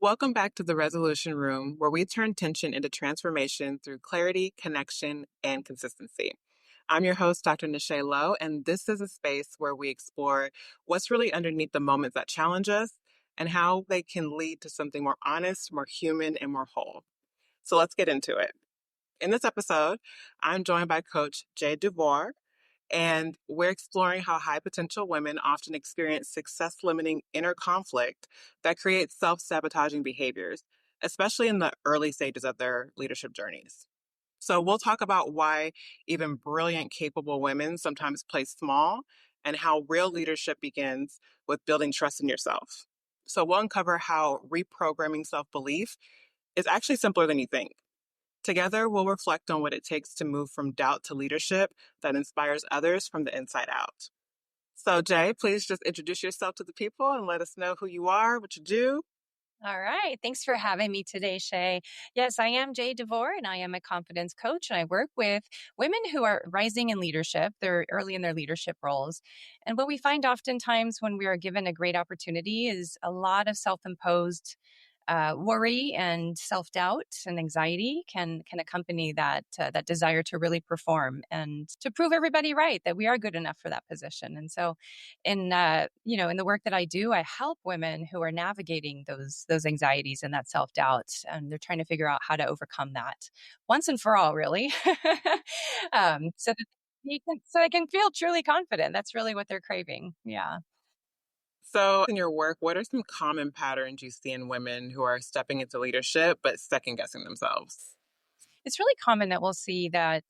Welcome back to the Resolution Room, where we turn tension into transformation through clarity, connection, and consistency. I'm your host, Dr. Nishay Lowe, and this is a space where we explore what's really underneath the moments that challenge us and how they can lead to something more honest, more human, and more whole. So let's get into it. In this episode, I'm joined by Coach Jay DeVorre, and we're exploring how high potential women often experience success limiting inner conflict that creates self sabotaging behaviors, especially in the early stages of their leadership journeys. So, we'll talk about why even brilliant, capable women sometimes play small and how real leadership begins with building trust in yourself. So, we'll uncover how reprogramming self belief is actually simpler than you think. Together, we'll reflect on what it takes to move from doubt to leadership that inspires others from the inside out. So, Jay, please just introduce yourself to the people and let us know who you are, what you do. All right. Thanks for having me today, Shay. Yes, I am Jay DeVorre, and I am a confidence coach. And I work with women who are rising in leadership. They're early in their leadership roles. And what we find oftentimes when we are given a great opportunity is a lot of self imposed worry and self doubt and anxiety can accompany that desire to really perform and to prove everybody right that we are good enough for that position. And so, in the work that I do, I help women who are navigating those anxieties and that self doubt, and they're trying to figure out how to overcome that once and for all, really, so that they can feel truly confident. That's really what they're craving. Yeah. So, in your work, what are some common patterns you see in women who are stepping into leadership but second guessing themselves? It's really common that we'll see that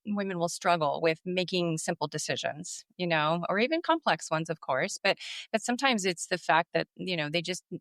women will struggle with making simple decisions, or even complex ones, of course. But sometimes it's the fact that,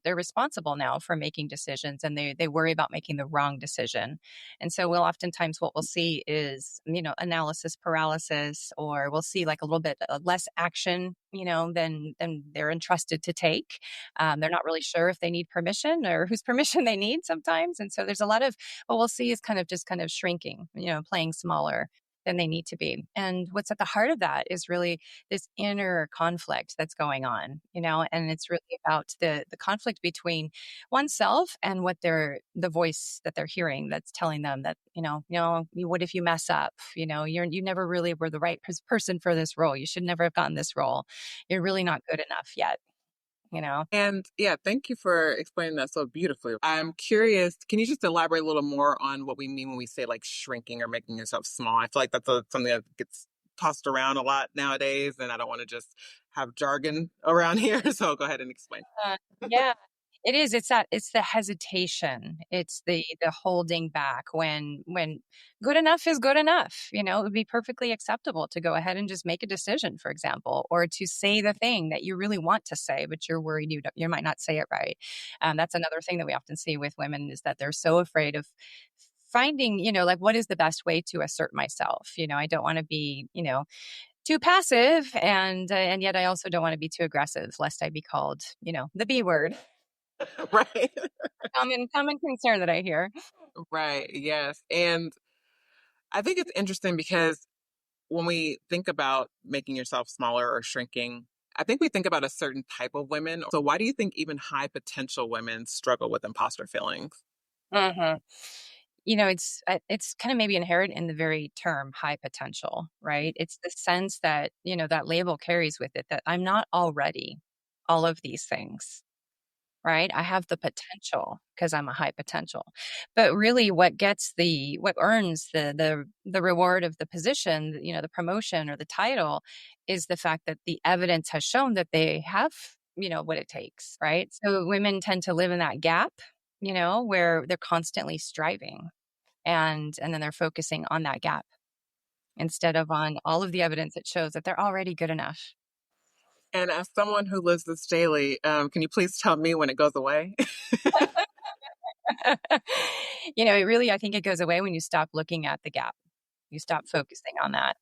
they're responsible now for making decisions, and they worry about making the wrong decision. And so oftentimes what we'll see is, analysis paralysis, or we'll see like a little bit less action, than they're entrusted to take. They're not really sure if they need permission or whose permission they need sometimes. And so there's a lot of what we'll see is kind of shrinking, playing smaller than they need to be. And what's at the heart of that is really this inner conflict that's going on, and it's really about the conflict between oneself and the voice that they're hearing that's telling them that, what if you mess up? You never really were the right person for this role. You should never have gotten this role. You're really not good enough yet, you know? And yeah, thank you for explaining that so beautifully. I'm curious, can you just elaborate a little more on what we mean when we say like shrinking or making yourself small? I feel like that's something that gets tossed around a lot nowadays, and I don't want to just have jargon around here. So go ahead and explain. Yeah, it is. It's the hesitation. It's the holding back when good enough is good enough. It would be perfectly acceptable to go ahead and just make a decision, for example, or to say the thing that you really want to say, but you're worried you might not say it right. That's another thing that we often see with women is that they're so afraid of finding, like what is the best way to assert myself. I don't want to be, too passive, and yet I also don't want to be too aggressive lest I be called, the B word. Right. Common concern that I hear. Right. Yes. And I think it's interesting because when we think about making yourself smaller or shrinking, I think we think about a certain type of women. So why do you think even high potential women struggle with imposter feelings? hmm it's kind of maybe inherent in the very term high potential, right? It's the sense that, that label carries with it that I'm not already all of these things. Right? I have the potential because I'm a high potential. But really what earns the reward of the position, the promotion or the title is the fact that the evidence has shown that they have, what it takes, right? So women tend to live in that gap, where they're constantly striving and then they're focusing on that gap instead of on all of the evidence that shows that they're already good enough. And as someone who lives this daily, can you please tell me when it goes away? It really, I think it goes away when you stop looking at the gap. You stop focusing on that,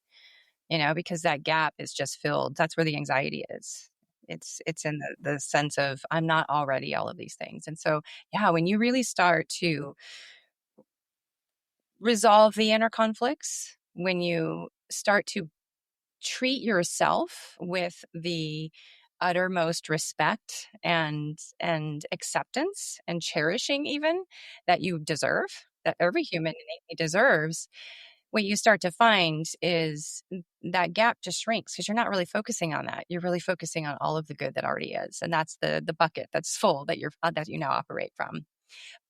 because that gap is just filled. That's where the anxiety is. It's in the sense of I'm not already all of these things. And so, yeah, when you really start to resolve the inner conflicts, when you start to treat yourself with the uttermost respect and acceptance and cherishing even that you deserve, that every human innately deserves, what you start to find is that gap just shrinks because you're not really focusing on that. You're really focusing on all of the good that already is, and that's the bucket that's full that you now operate from.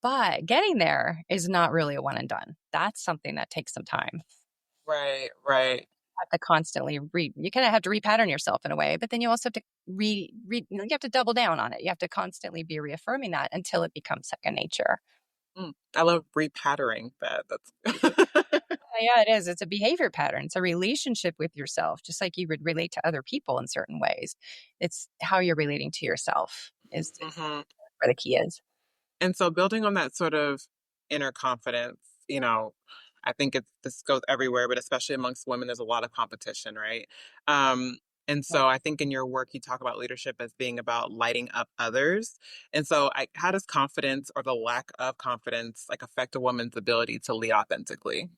But getting there is not really a one and done. That's something that takes some time. Right, right. Have to constantly you kind of have to repattern yourself in a way, but then you also have to you have to double down on it. You have to constantly be reaffirming that until it becomes second nature. I love repattering that. That's Yeah, it is. It's a behavior pattern. It's a relationship with yourself, just like you would relate to other people in certain ways. It's how you're relating to yourself is hmm where the key is. And so building on that sort of inner confidence, I think this goes everywhere, but especially amongst women, there's a lot of competition, right? Um, and Yeah. so I think in your work, you talk about leadership as being about lighting up others. And so how does confidence or the lack of confidence like affect a woman's ability to lead authentically?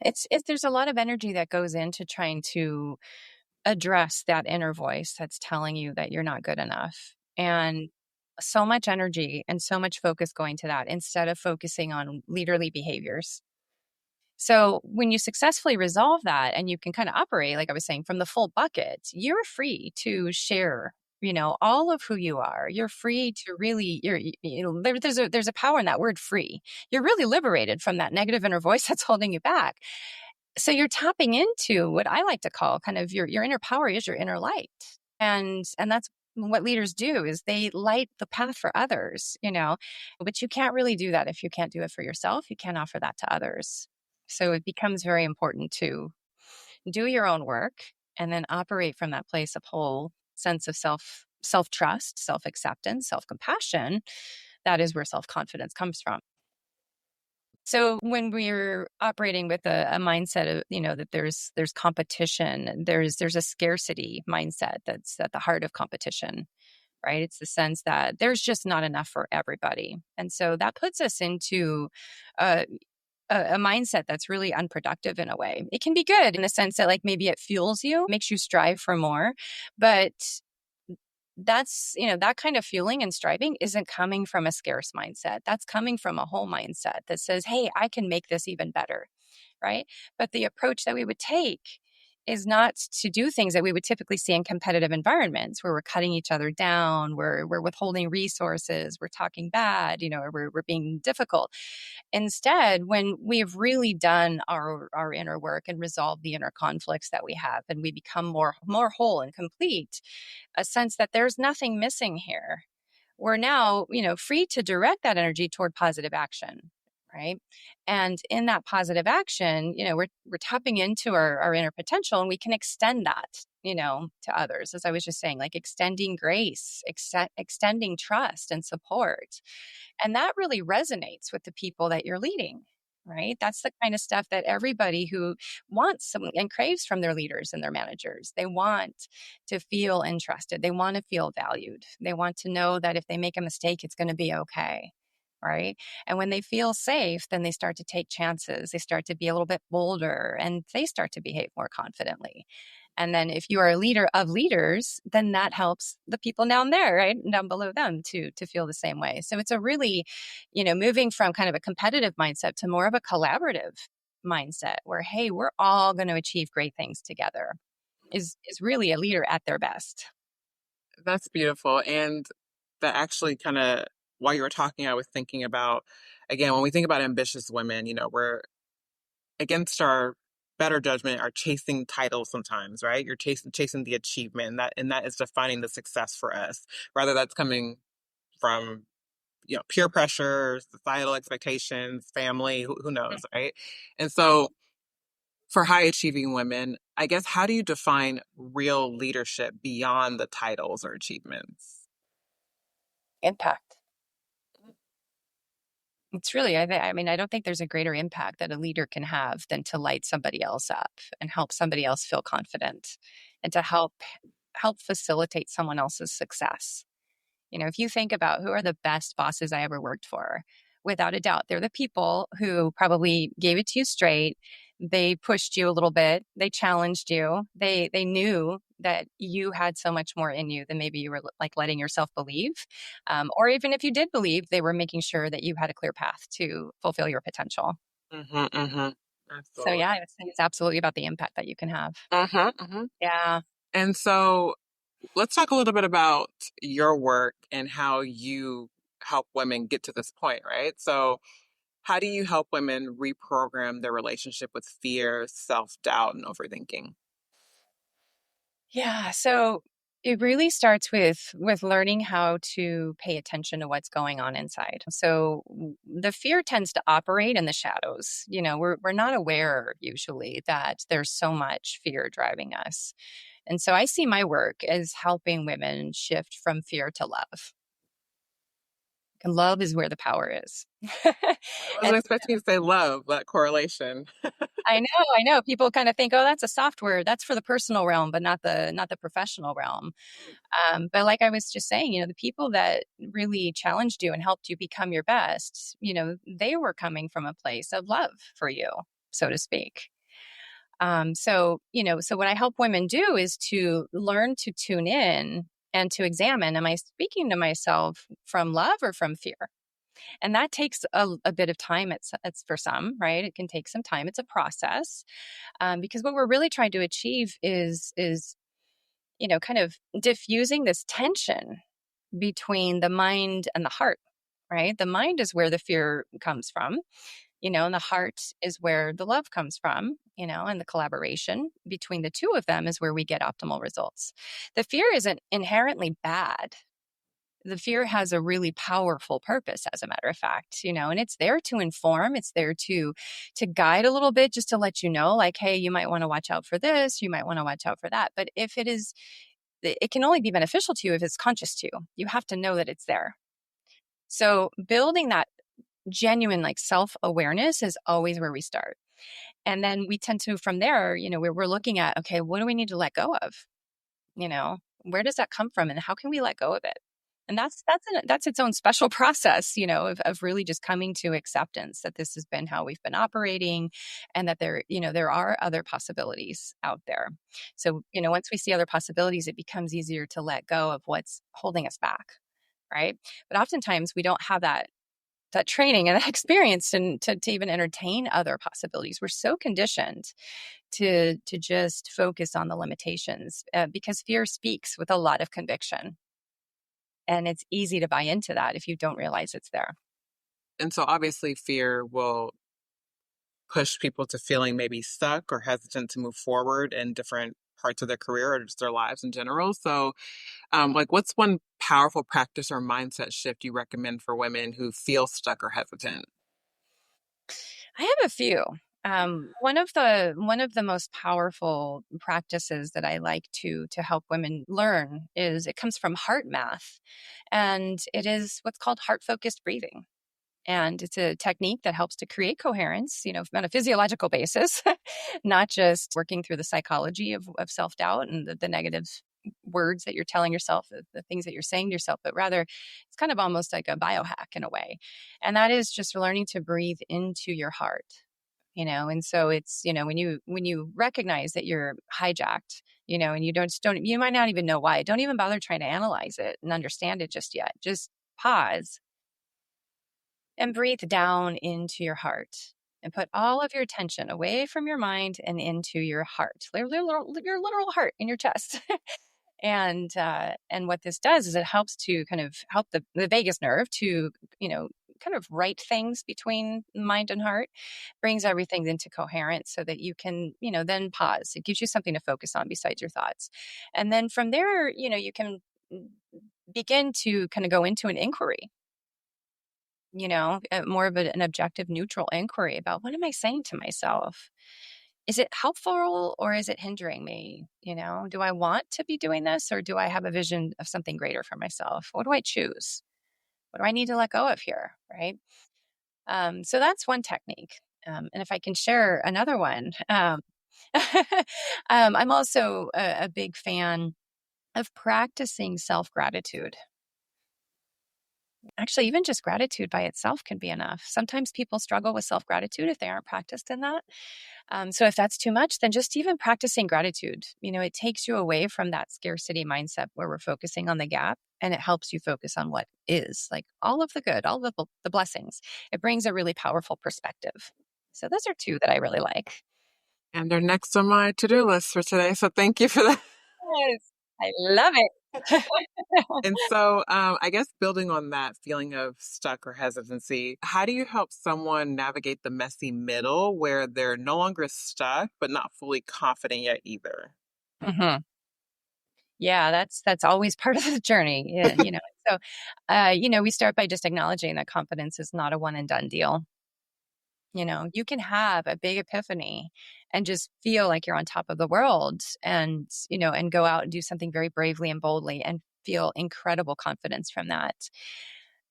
It's there's a lot of energy that goes into trying to address that inner voice that's telling you that you're not good enough. And so much energy and so much focus going to that instead of focusing on leaderly behaviors. So when you successfully resolve that and you can kind of operate, like I was saying, from the full bucket, you're free to share, all of who you are. You're free to really, there's a power in that word free. You're really liberated from that negative inner voice that's holding you back. So you're tapping into what I like to call kind of your inner power is your inner light. And that's what leaders do is they light the path for others. But you can't really do that if you can't do it for yourself. You can't offer that to others. So it becomes very important to do your own work and then operate from that place of whole sense of self trust, self acceptance, self compassion. That is where self confidence comes from. So when we're operating with a mindset of, that there's competition, there's a scarcity mindset that's at the heart of competition, right? It's the sense that there's just not enough for everybody. And so that puts us into a, a mindset that's really unproductive in a way. It can be good in the sense that like maybe it fuels you, makes you strive for more, but that kind of fueling and striving isn't coming from a scarce mindset. That's coming from a whole mindset that says, hey, I can make this even better. Right. But the approach that we would take is not to do things that we would typically see in competitive environments where we're cutting each other down, we're withholding resources, we're talking bad, or we're being difficult. Instead, when we've really done our inner work and resolved the inner conflicts that we have, and we become more whole and complete, a sense that there's nothing missing here. We're now, free to direct that energy toward positive action, right? And in that positive action, we're tapping into our inner potential, and we can extend that, to others. As I was just saying, like extending grace, extending trust and support. And that really resonates with the people that you're leading. Right. That's the kind of stuff that everybody who wants some and craves from their leaders and their managers. They want to feel interested. They want to feel valued. They want to know that if they make a mistake, it's going to be okay. Right. And when they feel safe, then they start to take chances. They start to be a little bit bolder and they start to behave more confidently. And then if you are a leader of leaders, then that helps the people down there, right? Down below them to feel the same way. So it's a really, moving from kind of a competitive mindset to more of a collaborative mindset where, hey, we're all going to achieve great things together is really a leader at their best. That's beautiful. And that actually kind of, while you were talking, I was thinking about, again, when we think about ambitious women, we're against our better judgment are chasing titles sometimes, right? You're chasing the achievement, and that is defining the success for us. Rather that's coming from peer pressure, societal expectations, family, who knows, right? And so for high achieving women, I guess how do you define real leadership beyond the titles or achievements? Impact. It's really, I mean, I don't think there's a greater impact that a leader can have than to light somebody else up and help somebody else feel confident and to help facilitate someone else's success. If you think about who are the best bosses I ever worked for, without a doubt, they're the people who probably gave it to you straight. They pushed you a little bit. They challenged you. They knew that you had so much more in you than maybe you were like letting yourself believe. Or even if you did believe, they were making sure that you had a clear path to fulfill your potential. Mm-hmm, mm-hmm. So Absolutely. yeah, I would say it's absolutely about the impact that you can have. Mm-hmm, mm-hmm. Yeah. And so let's talk a little bit about your work and how you help women get to this point, right? So, how do you help women reprogram their relationship with fear, self-doubt, and overthinking? Yeah, so it really starts with learning how to pay attention to what's going on inside. So the fear tends to operate in the shadows. We're not aware usually that there's so much fear driving us. And so I see my work as helping women shift from fear to love. And love is where the power is. I And wasn't expecting you to say love, that correlation. I know. People kind of think, oh, that's a soft word. That's for the personal realm, but not the professional realm. But like I was just saying, the people that really challenged you and helped you become your best, they were coming from a place of love for you, so to speak. So what I help women do is to learn to tune in and to examine, am I speaking to myself from love or from fear? And that takes a bit of time. It's for some, right? It can take some time. It's a process, because what we're really trying to achieve is kind of diffusing this tension between the mind and the heart, right? The mind is where the fear comes from, and the heart is where the love comes from, and the collaboration between the two of them is where we get optimal results. The fear isn't inherently bad. The fear has a really powerful purpose, as a matter of fact, and it's there to inform, it's there to guide a little bit, just to let you know, like, hey, you might want to watch out for this, you might want to watch out for that. But if it can only be beneficial to you if it's conscious to you. You have to know that it's there. So building that genuine like self-awareness is always where we start. And then we tend to, from there, we're looking at, okay, what do we need to let go of? Where does that come from and how can we let go of it? And that's its own special process, of really just coming to acceptance that this has been how we've been operating, and that there are other possibilities out there. So, once we see other possibilities, it becomes easier to let go of what's holding us back, right? But oftentimes we don't have that training and that experience and to even entertain other possibilities. We're so conditioned to just focus on the limitations, because fear speaks with a lot of conviction, and it's easy to buy into that if you don't realize it's there. And so, obviously, fear will push people to feeling maybe stuck or hesitant to move forward in different parts of their career or just their lives in general. So, like, what's one powerful practice or mindset shift you recommend for women who feel stuck or hesitant? I have a few. One of the most powerful practices that I like to help women learn is, it comes from heart math, and it is what's called heart focused breathing. And it's a technique that helps to create coherence, on a physiological basis, not just working through the psychology of self doubt and the negative words that you're telling yourself, the things that you're saying to yourself, but rather it's kind of almost like a biohack in a way. And that is just learning to breathe into your heart. And so it's, when you recognize that you're hijacked, and you don't, you might not even know why. Don't even bother trying to analyze it and understand it just yet. Just pause and breathe down into your heart, and put all of your attention away from your mind and into your heart, your literal heart in your chest. And what this does is it helps to kind of help the vagus nerve to, kind of write things between mind and heart, brings everything into coherence so that you can, then pause. It gives you something to focus on besides your thoughts. And then from there, you can begin to kind of go into an inquiry, more of an objective, neutral inquiry about, what am I saying to myself? Is it helpful or is it hindering me? Do I want to be doing this, or do I have a vision of something greater for myself? What do I choose? What do I need to let go of here? Right. So that's one technique. And if I can share another one, I'm also a big fan of practicing self gratitude. Actually, even just gratitude by itself can be enough. Sometimes people struggle with self gratitude if they aren't practiced in that. So if that's too much, then just even practicing gratitude, it takes you away from that scarcity mindset where we're focusing on the gap, and it helps you focus on what is, like all of the good, all of the blessings. It brings a really powerful perspective. So those are two that I really like. And they're next on my to-do list for today. So thank you for that. Yes, I love it. And so, I guess building on that feeling of stuck or hesitancy, how do you help someone navigate the messy middle where they're no longer stuck, but not fully confident yet either? Mhm. Yeah, that's always part of the journey. Yeah, so we start by just acknowledging that confidence is not a one and done deal. You can have a big epiphany and just feel like you're on top of the world, and go out and do something very bravely and boldly and feel incredible confidence from that.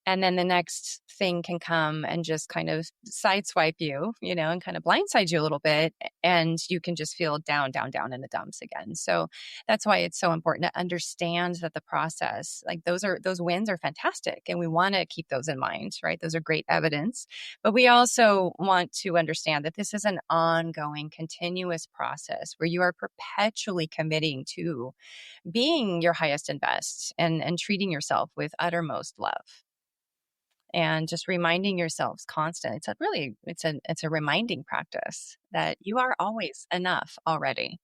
And then the next thing can come and just kind of sideswipe you, and kind of blindside you a little bit. And you can just feel down, down, down in the dumps again. So that's why it's so important to understand that the process, like those wins are fantastic. And we want to keep those in mind, right? Those are great evidence. But we also want to understand that this is an ongoing, continuous process where you are perpetually committing to being your highest and best, and treating yourself with uttermost love, and just reminding yourselves constantly. It's a reminding practice that you are always enough already.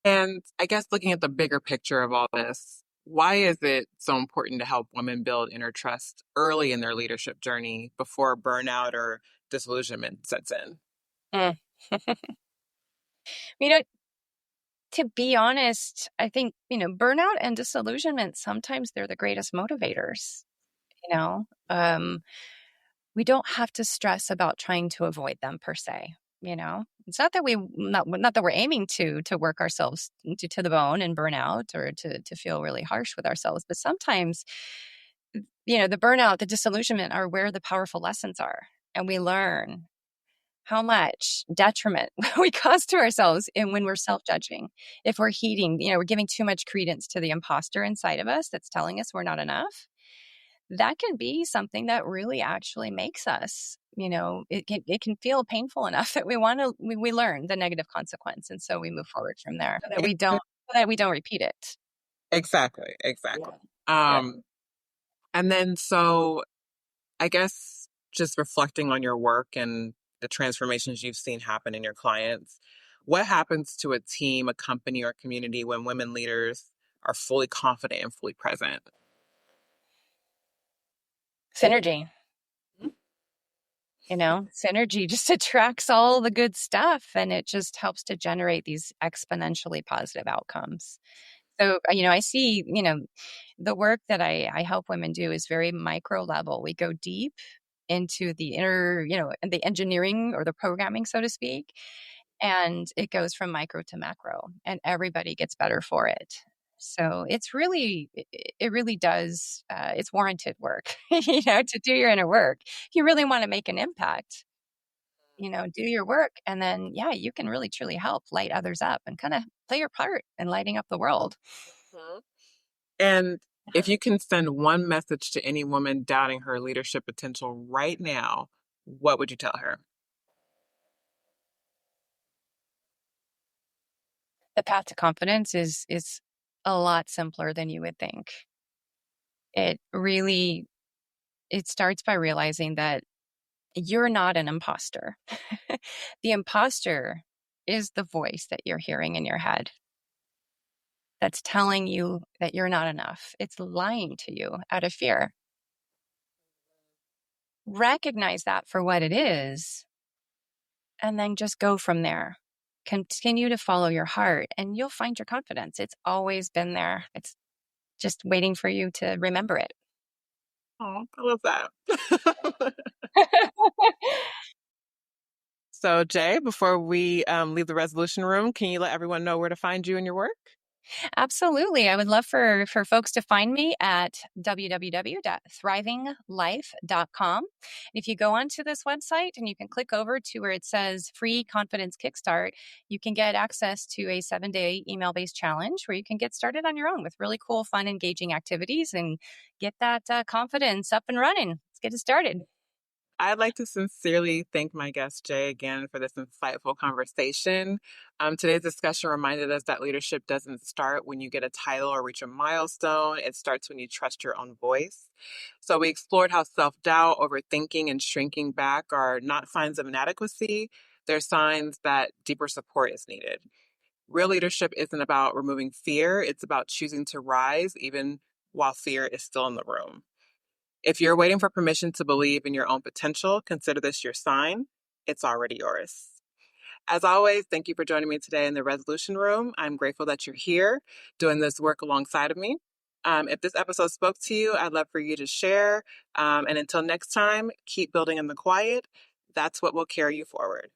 And I guess looking at the bigger picture of all this, why is it so important to help women build inner trust early in their leadership journey before burnout or disillusionment sets in? Mm. you know to be honest, I think, burnout and disillusionment, sometimes they're the greatest motivators. you know um we don't have to stress about trying to avoid them per se. It's not that we're aiming to work ourselves to the bone and burn out, or to feel really harsh with ourselves, but sometimes, the burnout, the disillusionment are where the powerful lessons are, and we learn how much detriment we cause to ourselves, and when we're self-judging, if we're we're giving too much credence to the imposter inside of us that's telling us we're not enough. That can be something that really actually makes us, it can feel painful enough that we learn the negative consequence, and so we move forward from there, so that we don't repeat it. Exactly, exactly. Yeah. Yeah. Um, and then so I guess just reflecting on your work and the transformations you've seen happen in your clients, what happens to a team, a company, or community when women leaders are fully confident and fully present? Synergy. Synergy just attracts all the good stuff, and it just helps to generate these exponentially positive outcomes. So, I see, the work that I help women do is very micro level. We go deep into the inner, and the engineering or the programming, so to speak. And it goes from micro to macro, and everybody gets better for it. So it really does, it's warranted work, to do your inner work. If you really want to make an impact, do your work, and then, yeah, you can really truly help light others up and kind of play your part in lighting up the world. Mhm. And if you can send one message to any woman doubting her leadership potential right now, what would you tell her? The path to confidence is a lot simpler than you would think. It really it starts by realizing that you're not an imposter. The imposter is the voice that you're hearing in your head that's telling you that you're not enough. It's lying to you out of fear. Recognize that for what it is, and then just go from there. Continue to follow your heart, and you'll find your confidence. It's always been there. It's just waiting for you to remember it. Oh, I love that. So, Jay, before we leave the resolution room, can you let everyone know where to find you and your work? Absolutely. I would love for folks to find me at www.thrivinglife.com. And if you go onto this website and you can click over to where it says free confidence kickstart, you can get access to a 7-day email based challenge where you can get started on your own with really cool, fun, engaging activities and get that confidence up and running. Let's get it started. I'd like to sincerely thank my guest, Jay, again for this insightful conversation. Today's discussion reminded us that leadership doesn't start when you get a title or reach a milestone. It starts when you trust your own voice. So we explored how self-doubt, overthinking, and shrinking back are not signs of inadequacy. They're signs that deeper support is needed. Real leadership isn't about removing fear. It's about choosing to rise even while fear is still in the room. If you're waiting for permission to believe in your own potential, consider this your sign. It's already yours. As always, thank you for joining me today in the Resolution Room. I'm grateful that you're here doing this work alongside of me. If this episode spoke to you, I'd love for you to share. And until next time, keep building in the quiet. That's what will carry you forward.